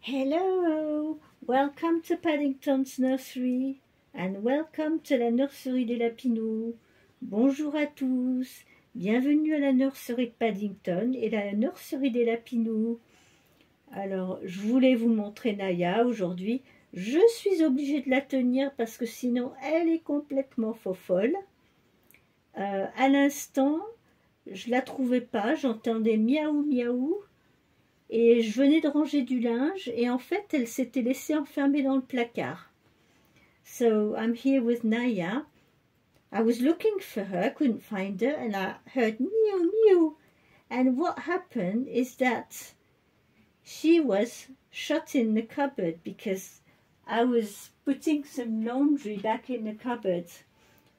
Hello, welcome to Paddington's Nursery and welcome to la nurserie des Lapinous. Bonjour à tous, bienvenue à la nurserie de Paddington et la nurserie des Lapinous. Alors, je voulais vous montrer Naya aujourd'hui. Je suis obligée de la tenir parce que sinon elle est complètement folle. À l'instant, je la trouvais pas, j'entendais miaou miaou. Et je venais de ranger du linge et en fait elle s'était laissée enfermer dans le placard. So I'm here with Naya. I was looking for her, couldn't find her, and I heard mew mew. And what happened is that she was shut in the cupboard because I was putting some laundry back in the cupboard.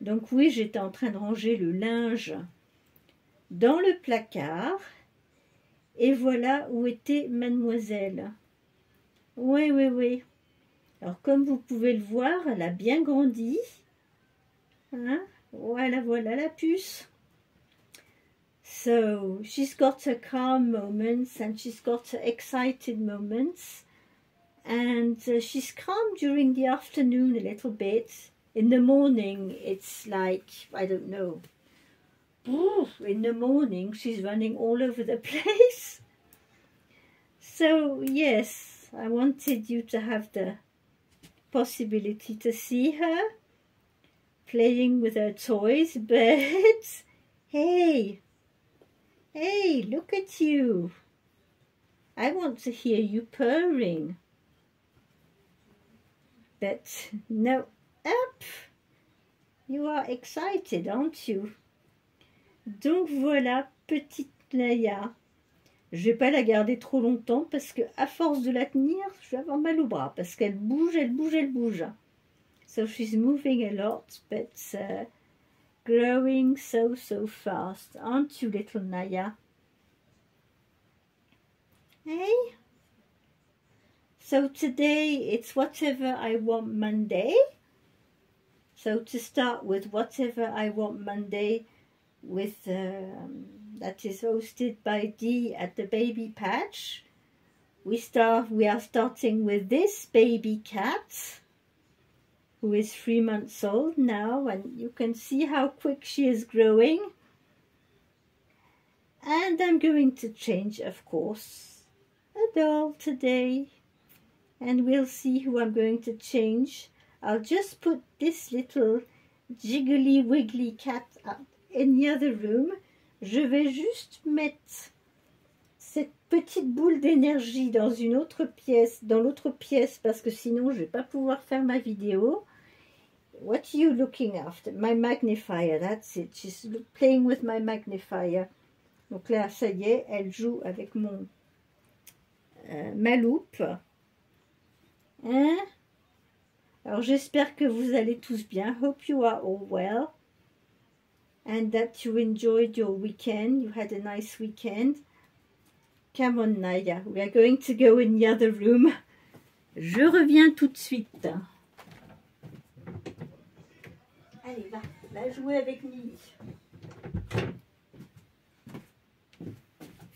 Donc oui, j'étais en train de ranger le linge dans le placard. Et voilà où était mademoiselle. Oui. Alors, comme vous pouvez le voir, elle a bien grandi. Hein? Voilà la puce. So, she's got her calm moments and she's got her excited moments. And she's calm during the afternoon a little bit. In the morning, it's like, I don't know. In the morning, she's running all over the place. So, yes, I wanted you to have the possibility to see her playing with her toys, but hey, look at you. I want to hear you purring. But no, up. You are excited, aren't you? Donc voilà, petite Naya. Je vais pas la garder trop longtemps parce que à force de la tenir, je vais avoir mal au bras parce qu'elle bouge. So she's moving a lot, but growing so fast. Aren't you, little Naya? Hey? So today it's Whatever I Want Monday. So to start with Whatever I Want Monday with that is hosted by Dee at the Baby Patch. We are starting with this baby cat who is 3 months old now, and you can see how quick she is growing. And I'm going to change, of course, a doll today, and we'll see who I'm going to change. I'll just put this little jiggly wiggly cat up in the other room. Je vais juste mettre cette petite boule d'énergie dans une autre pièce, parce que sinon je vais pas pouvoir faire ma vidéo. What are you looking after? My magnifier, that's it. She's playing with my magnifier. Donc là, ça y est, elle joue avec ma loupe. Hein? Alors j'espère que vous allez tous bien. Hope you are all well. And that you enjoyed your weekend. You had a nice weekend. Come on, Naya. We are going to go in the other room. Je reviens tout de suite. Allez, va jouer avec Mimi.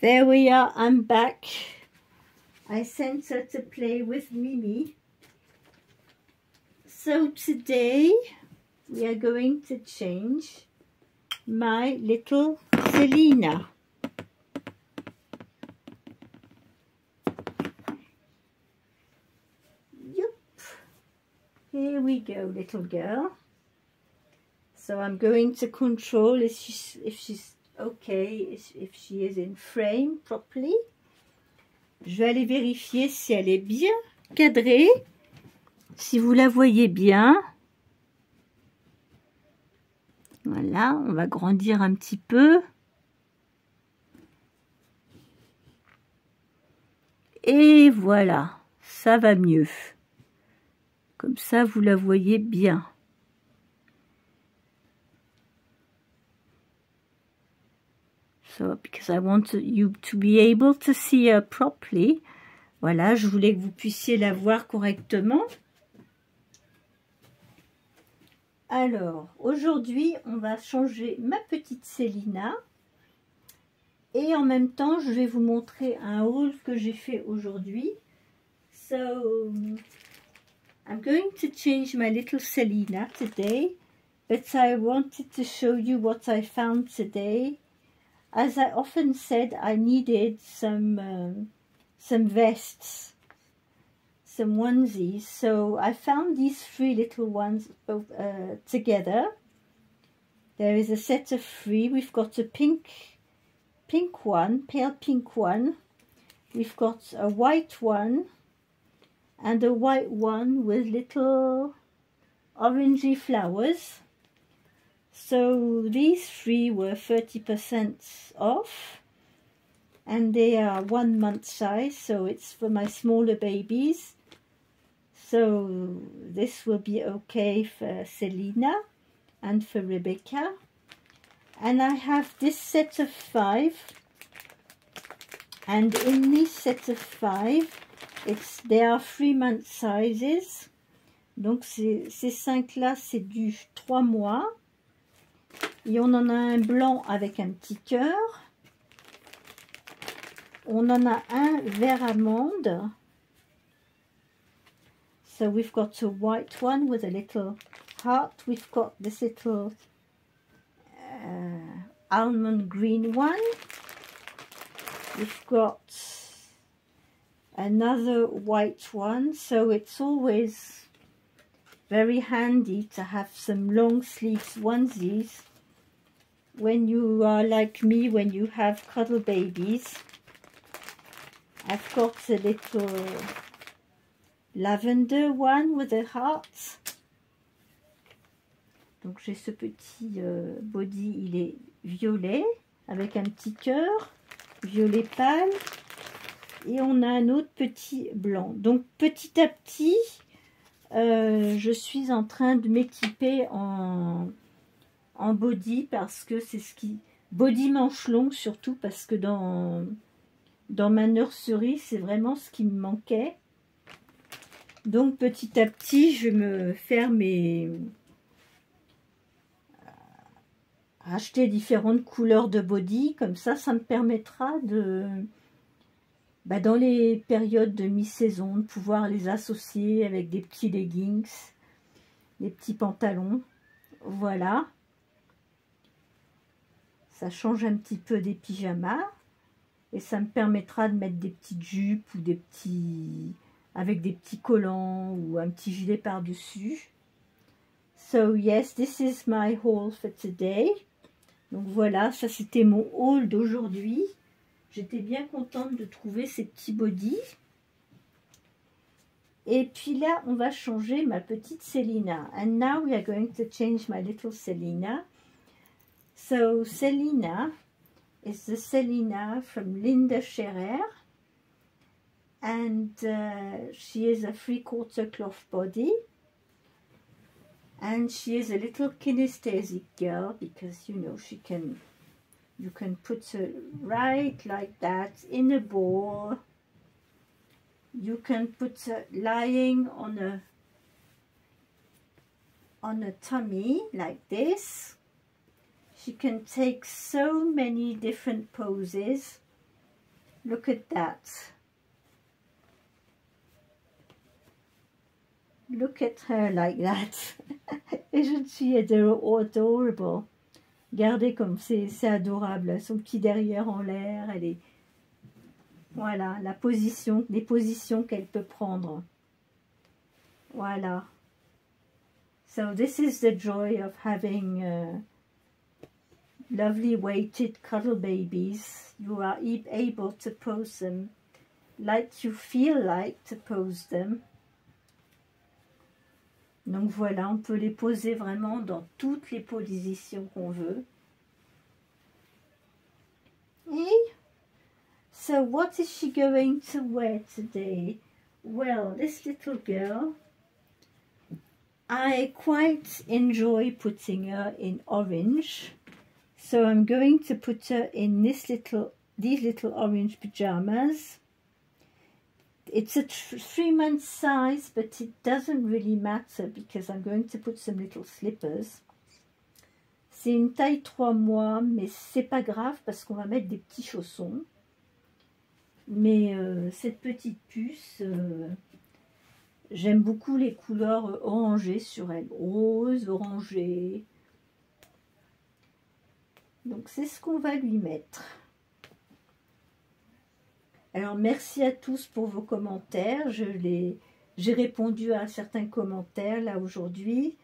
There we are. I'm back. I sent her to play with Mimi. So today we are going to change my little Selina. Yup. Here we go, little girl. So I'm going to control if she's okay, if she is in frame properly. Je vais aller vérifier si elle est bien cadrée, si vous la voyez bien. Voilà, on va grandir un petit peu. Et voilà, ça va mieux. Comme ça, vous la voyez bien. So, because I want you to be able to see her properly. Voilà, je voulais que vous puissiez la voir correctement. Alors, aujourd'hui, on va changer ma petite Selina. Et en même temps, je vais vous montrer un haul que j'ai fait aujourd'hui. So I'm going to change my little Selina today, but I wanted to show you what I found today. As I often said, I needed some vests, some onesies, so I found these three little ones together. There is a set of three. We've got a pink one, pale pink one. We've got a white one and a white one with little orangey flowers. So these three were 30% off, and they are 1 month size, so it's for my smaller babies. So this will be okay for Selina and for Rebecca. And I have this set of 5, and in this set of 5, they are 3 month sizes. Donc ces 5 là, c'est du 3 mois. Et on en a un blanc avec un petit cœur. On en a un vert amande. So we've got a white one with a little heart. We've got this little almond green one. We've got another white one. So it's always very handy to have some long sleeves onesies when you are like me, when you have cuddle babies. I've got a little lavender one with a heart. Donc j'ai ce petit body, il est violet avec un petit cœur, violet pâle, et on a un autre petit blanc. Donc petit à petit, je suis en train de m'équiper en body, parce que c'est ce qui... Body manche longue surtout, parce que dans ma nurserie, c'est vraiment ce qui me manquait. Donc petit à petit, je vais me faire acheter différentes couleurs de body. Comme ça me permettra de... dans les périodes de mi-saison, de pouvoir les associer avec des petits leggings, des petits pantalons. Voilà. Ça change un petit peu des pyjamas. Et ça me permettra de mettre des petites jupes ou des petits... avec des petits collants ou un petit gilet par-dessus. So yes, this is my haul for today. Donc voilà, ça c'était mon haul d'aujourd'hui. J'étais bien contente de trouver ces petits bodys. Et puis là, on va changer ma petite Selina. And now we are going to change my little Selina. So Selina is the Selina from Linda Scherer. And she is a 3/4 cloth body. And she is a little kinesthetic girl, because you know you can put her right like that in a ball. You can put her lying on a tummy like this. She can take so many different poses. Look at that. Look at her like that. Isn't she adorable? Regardez comme c'est adorable. Son petit derrière en l'air. Elle est... Voilà, les positions qu'elle peut prendre. Voilà. So this is the joy of having lovely weighted cuddle babies. You are able to pose them like you feel like to pose them. Donc voilà, on peut les poser vraiment dans toutes les positions qu'on veut. Et so what is she going to wear today? Well, this little girl, I quite enjoy putting her in orange. So I'm going to put her in these little orange pajamas. It's a 3 month size, but it doesn't really matter because I'm going to put some little slippers. C'est une taille 3 mois, mais c'est pas grave parce qu'on va mettre des petits chaussons. Mais cette petite puce, j'aime beaucoup les couleurs orangées sur elle. Rose, orangé. Donc c'est ce qu'on va lui mettre. Alors merci à tous pour vos commentaires. J'ai répondu à certains commentaires là aujourd'hui.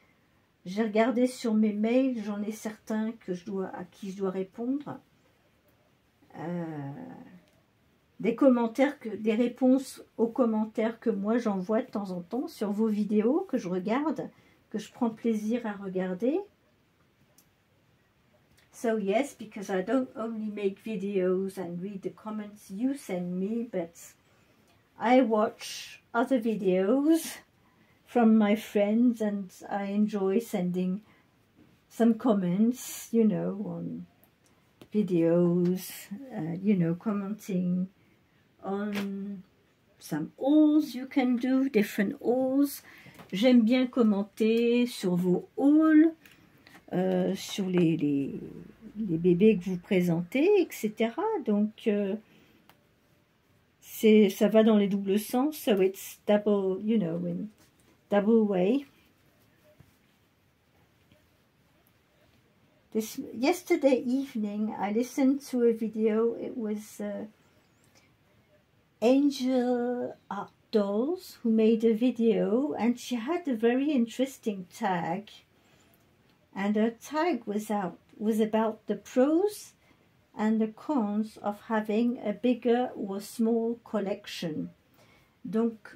J'ai regardé sur mes mails, j'en ai certains à qui je dois répondre. Des réponses aux commentaires que moi j'envoie de temps en temps sur vos vidéos que je regarde, que je prends plaisir à regarder. So yes, because I don't only make videos and read the comments you send me, but I watch other videos from my friends and I enjoy sending some comments, you know, on videos, you know, commenting on some hauls you can do, different hauls. J'aime bien commenter sur vos hauls, sur les bébés que vous présentez, etc. Donc, ça va dans les doubles sens, so it's double, you know, in double way. Yesterday evening, I listened to a video. It was Angel Art Dolls who made a video, and she had a very interesting tag. And her tag was about the pros and the cons of having a bigger or small collection. Donc,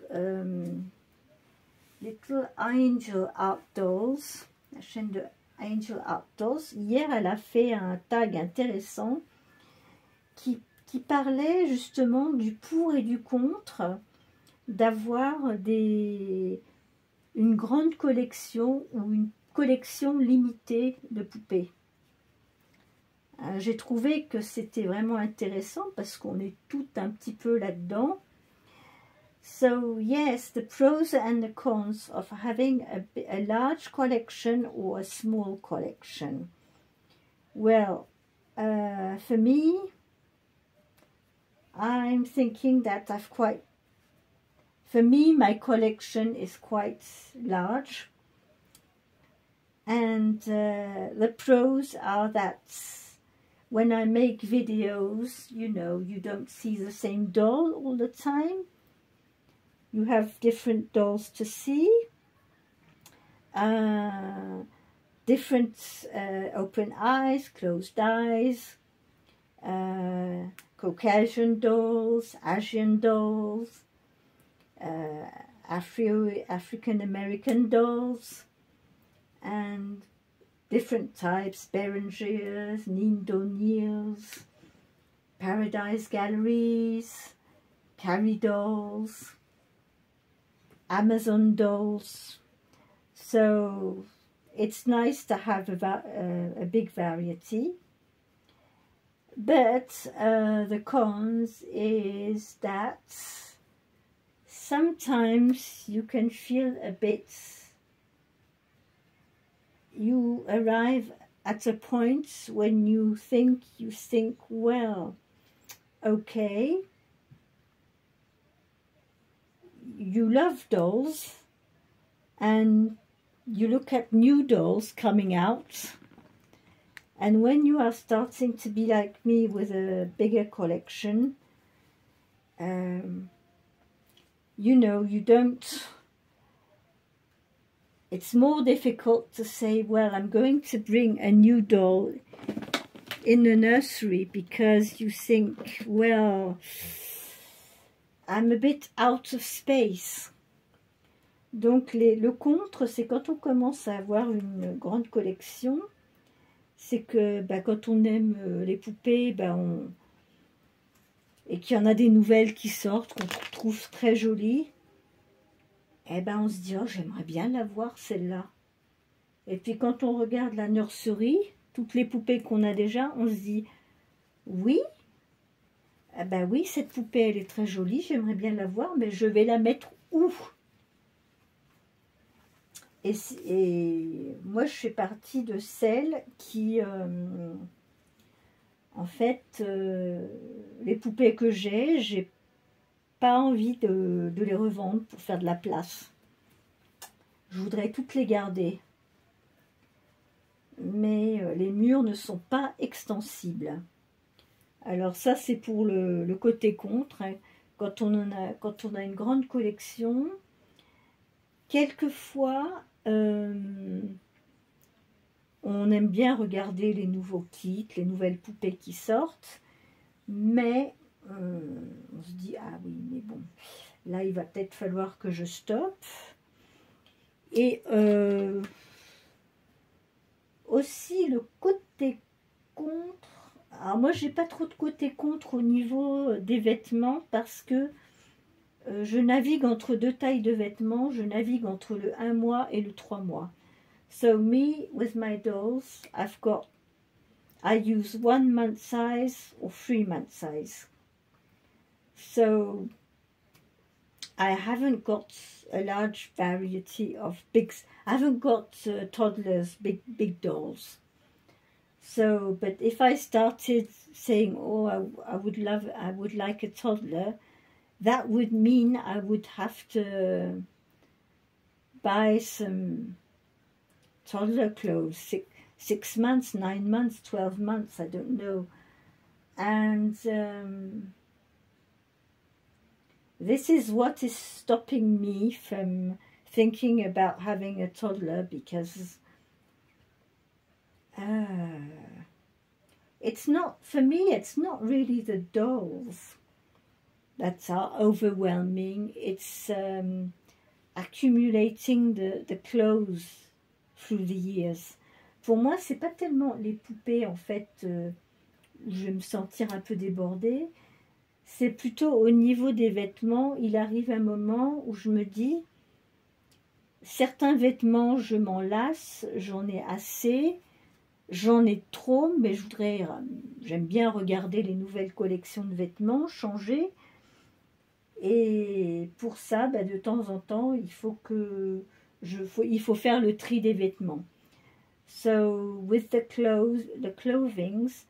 Little Angel Art Dolls, la chaîne de Angel Art Dolls, hier elle a fait un tag intéressant qui parlait justement du pour et du contre d'avoir une grande collection ou une collection limitée de poupées. J'ai trouvé que c'était vraiment intéressant parce qu'on est tout un petit peu là-dedans. So yes, the pros and the cons of having a large collection or a small collection. Well, for me, I'm thinking that for me, my collection is quite large. And the pros are that when I make videos, you know, you don't see the same doll all the time. You have different dolls to see. Different open eyes, closed eyes, Caucasian dolls, Asian dolls, African American dolls, and different types, Berengers, Nindo Niels, Paradise Galleries, Carrie dolls, Amazon dolls. So it's nice to have a big variety. But the cons is that sometimes you can feel a bit, you arrive at a point when you think, well, okay, you love dolls and you look at new dolls coming out, and when you are starting to be like me with a bigger collection, you know, it's more difficult to say, well, I'm going to bring a new doll in the nursery, because you think, well, I'm a bit out of space. Donc le contre, c'est quand on commence à avoir une grande collection, c'est que quand on aime les poupées, et qu'il y en a des nouvelles qui sortent, qu'on trouve très jolies, on se dit, oh, j'aimerais bien la voir celle-là. Et puis quand on regarde la nursery, toutes les poupées qu'on a déjà, on se dit, oui, oui, cette poupée, elle est très jolie, j'aimerais bien la voir, mais je vais la mettre où? Et moi, je fais partie de celles qui, en fait, les poupées que j'ai pas envie de les revendre pour faire de la place. Je voudrais toutes les garder. Mais les murs ne sont pas extensibles. Alors ça, c'est pour le côté contre. Hein. Quand on a une grande collection, quelquefois, on aime bien regarder les nouveaux kits, les nouvelles poupées qui sortent, mais on se dit, ah oui, mais bon, là, il va peut-être falloir que je stoppe. Et aussi, le côté contre, alors moi, j'ai pas trop de côté contre au niveau des vêtements, parce que je navigue entre deux tailles de vêtements, je navigue entre le 1 mois et le 3 mois. So me, with my dolls, I use 1 month size or 3 month size. So I haven't got a large variety of bigs. I haven't got toddlers, big dolls. So, but if I started saying, oh, I would like a toddler, that would mean I would have to buy some toddler clothes, 6 months, 9 months, 12 months, I don't know. And this is what is stopping me from thinking about having a toddler, because it's not, for me, it's not really the dolls that are overwhelming. It's accumulating the clothes through the years. Pour moi, c'est pas tellement les poupées, en fait, où je vais me sentir un peu débordée. C'est plutôt au niveau des vêtements. Il arrive un moment où je me dis, certains vêtements, je m'en lasse, j'en ai assez, j'en ai trop, mais j'aime bien regarder les nouvelles collections de vêtements, changer. Et pour ça, de temps en temps, il faut faire le tri des vêtements. So with the clothings,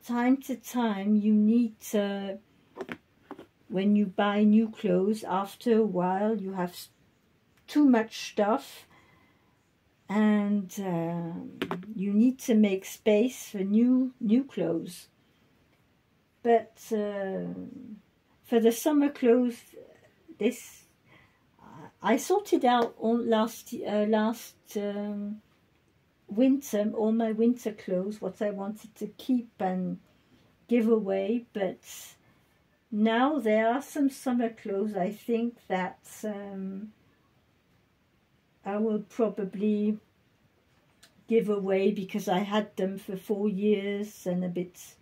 time to time, you need to, when you buy new clothes, after a while, you have too much stuff, and you need to make space for new clothes. But for the summer clothes, I sorted out last winter, all my winter clothes, what I wanted to keep and give away, but now there are some summer clothes I think that I will probably give away, because I had them for 4 years and a bit.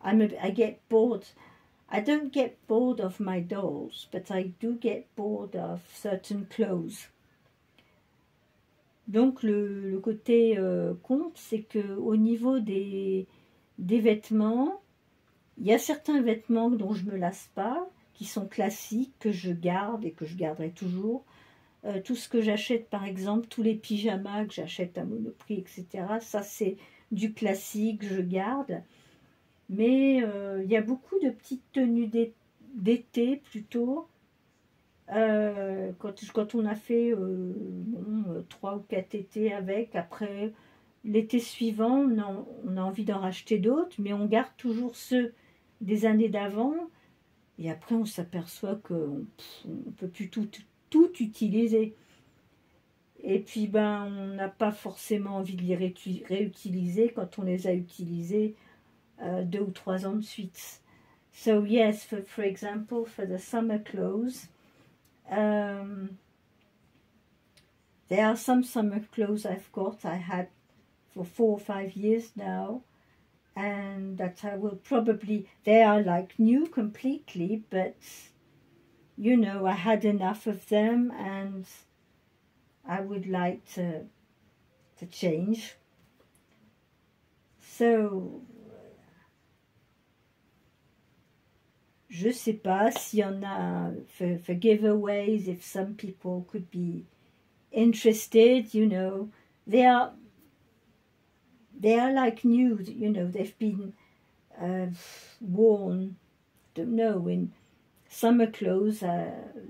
I get bored. I don't get bored of my dolls, but I do get bored of certain clothes. Donc le côté contre, c'est que au niveau des vêtements, il y a certains vêtements dont je me lasse pas, qui sont classiques, que je garde et que je garderai toujours. Tout ce que j'achète, par exemple, tous les pyjamas que j'achète à Monoprix, etc., ça c'est du classique, je garde. Mais il y a beaucoup de petites tenues d'été plutôt. Quand on a fait 3 ou 4 étés avec, après l'été suivant, on a envie d'en racheter d'autres, mais on garde toujours ceux des années d'avant. Et après, on s'aperçoit qu'on ne peut plus tout utiliser. Et puis, on n'a pas forcément envie de les réutiliser quand on les a utilisés 2 ou 3 ans de suite. So yes, for example, for the summer clothes, there are some summer clothes I've got, I had for 4 or 5 years now, and that I will probably, they are like new completely, but you know, I had enough of them and I would like to change. So je sais pas s'il y en a for giveaways, if some people could be interested, you know. They are like new, you know, they've been worn, don't know, in summer clothes.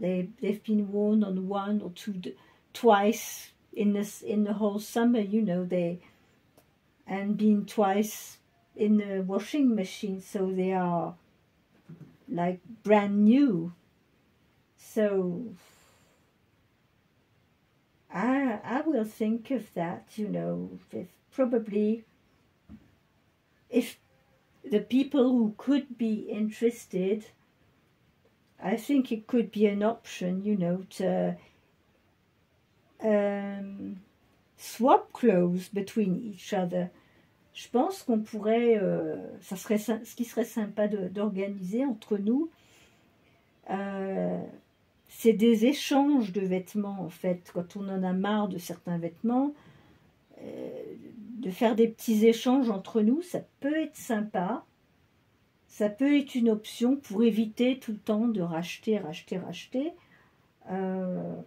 They've been worn on one or twice in the whole summer, you know, and been twice in the washing machine, so they are like brand new. So I will think of that, you know, probably if the people who could be interested, I think it could be an option, you know, to swap clothes between each other. Je pense qu'on pourrait, ce qui serait sympa d'organiser entre nous, c'est des échanges de vêtements, en fait, quand on en a marre de certains vêtements, de faire des petits échanges entre nous, ça peut être sympa, ça peut être une option pour éviter tout le temps de racheter.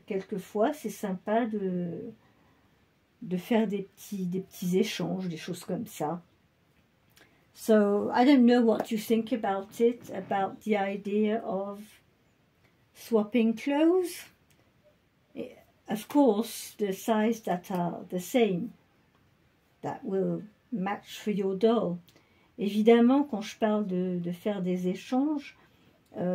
Quelquefois, c'est sympa de faire des petits échanges, des choses comme ça. So, I don't know what you think about it, about the idea of swapping clothes. Of course, the size that are the same, that will match for your doll. Évidemment, quand je parle de faire des échanges,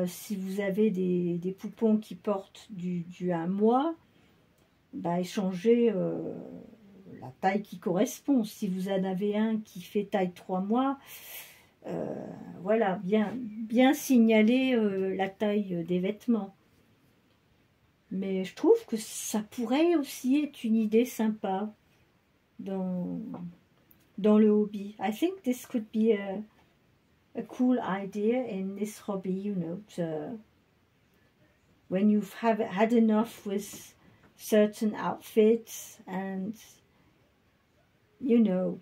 si vous avez des poupons qui portent du 1 mois, bah, échangez la taille qui correspond. Si vous en avez un qui fait taille 3 mois, voilà, bien signaler la taille des vêtements. Mais je trouve que ça pourrait aussi être une idée sympa dans le hobby. I think this could be a cool idea in this hobby, you know, when you've had enough with certain outfits, and you know,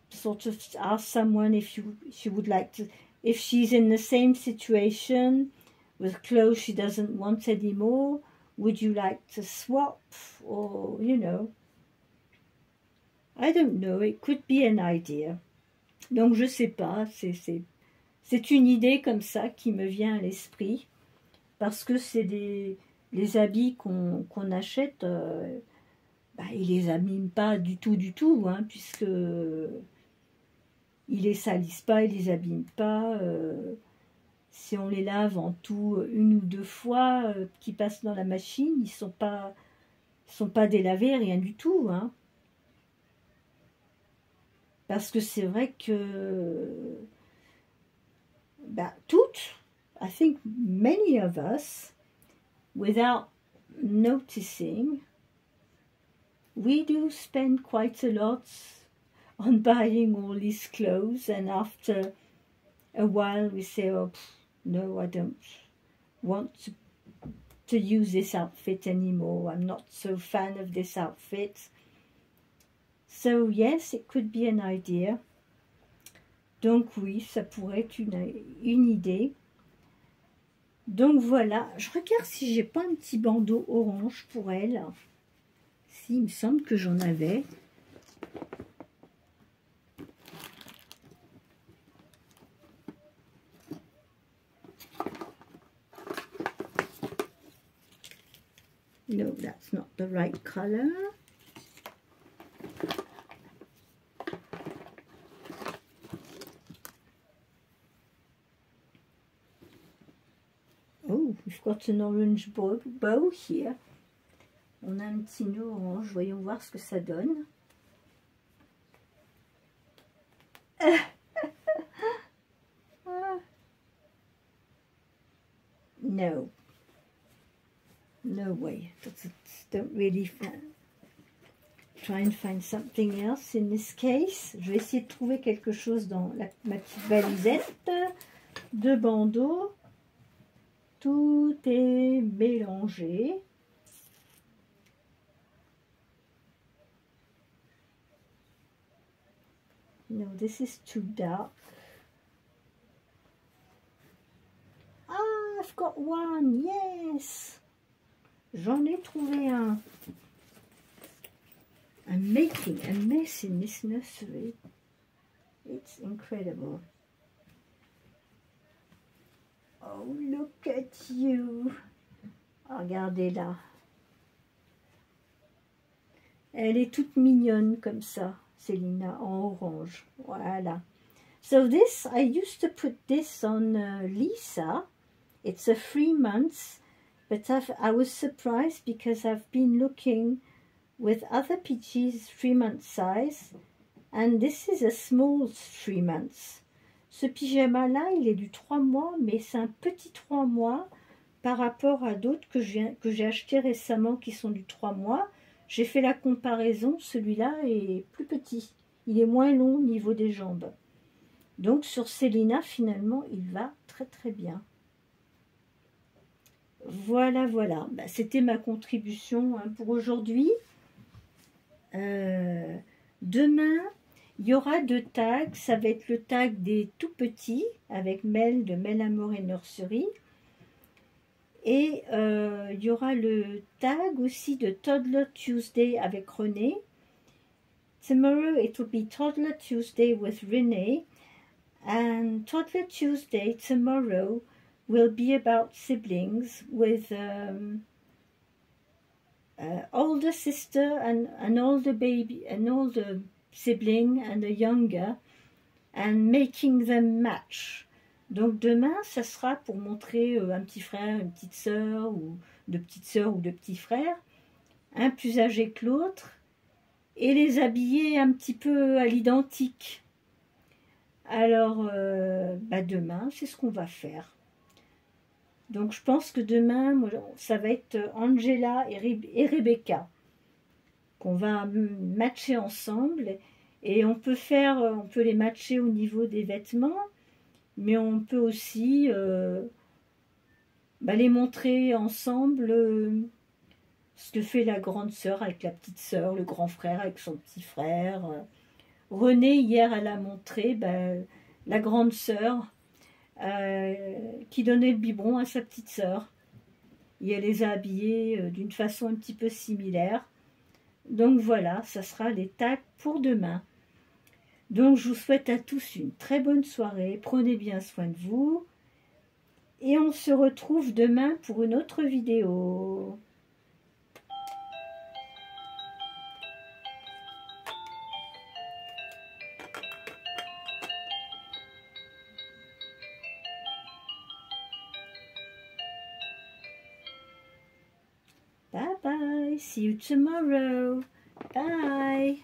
sort of ask someone if she would like to, if she's in the same situation with clothes she doesn't want anymore, would you like to swap, or, you know, I don't know, it could be an idea. Donc je sais pas, c'est une idée comme ça qui me vient à l'esprit, parce que c'est les habits qu'on achète, bah, ils les abîment pas du tout, hein, puisque ils les salissent pas, ils les abîment pas. Si on les lave en tout 1 ou 2 fois, qui passent dans la machine, ils sont pas délavés, rien du tout, hein. Parce que c'est vrai que bah, toutes, I think many of us, without noticing, we do spend quite a lot on buying all these clothes, and after a while we say, oh, no, I don't want to use this outfit anymore, I'm not so fan of this outfit. So yes, it could be an idea. Donc oui, ça pourrait être une idée. Donc voilà, je regarde si j'ai pas un petit bandeau orange pour elle. Si, il me semble que j'en avais. No, that's not the right color. Oh, we've got an orange bow here. On a un petit nœud orange. Voyons voir ce que ça donne. No. No way. Don't really try and find something else in this case. Je vais essayer de trouver quelque chose dans ma petite valisette de bandeaux. Tout est mélangé. No, this is too dark. Ah, I've got one, yes! J'en ai trouvé un. I'm making a mess in this nursery. It's incredible. Oh, look at you. Regardez là. Elle est toute mignonne comme ça, Selina, en orange. Voilà. So this, I used to put this on Lisa. It's a 3 months, but I was surprised because I've been looking with other PGs 3 months size, and this is a small 3 months. Ce pyjama-là, il est du 3 mois, mais c'est un petit 3 mois par rapport à d'autres que j'ai acheté récemment qui sont du 3 mois. J'ai fait la comparaison, celui-là est plus petit. Il est moins long au niveau des jambes. Donc sur Selina, finalement, il va très très bien. Voilà, voilà. Bah, c'était ma contribution pour aujourd'hui. Demain, il y aura 2 tags. Ça va être le tag des tout petits avec Mel de Mel Amour et Nursery. Et il y aura le tag aussi de Toddler Tuesday avec René. Tomorrow it will be Toddler Tuesday with René. And Toddler Tuesday tomorrow will be about siblings with older sister and an older baby, an older sibling and a younger, and making them match. Donc demain, ça sera pour montrer un petit frère, une petite sœur, ou de petites sœurs ou de petits frères, un plus âgé que l'autre, et les habiller un petit peu à l'identique. Alors, demain, c'est ce qu'on va faire. Donc, je pense que demain, ça va être Angela et Rebecca qu'on va matcher ensemble. Et on peut les matcher au niveau des vêtements, mais on peut aussi les montrer ensemble ce que fait la grande sœur avec la petite sœur, le grand frère avec son petit frère. René, hier, elle a montré la grande sœur qui donnait le biberon à sa petite sœur. Et elle les a habillés d'une façon un petit peu similaire. Donc voilà, ça sera les tags pour demain. Donc je vous souhaite à tous une très bonne soirée. Prenez bien soin de vous. Et on se retrouve demain pour une autre vidéo. Bye bye. See you tomorrow. Bye.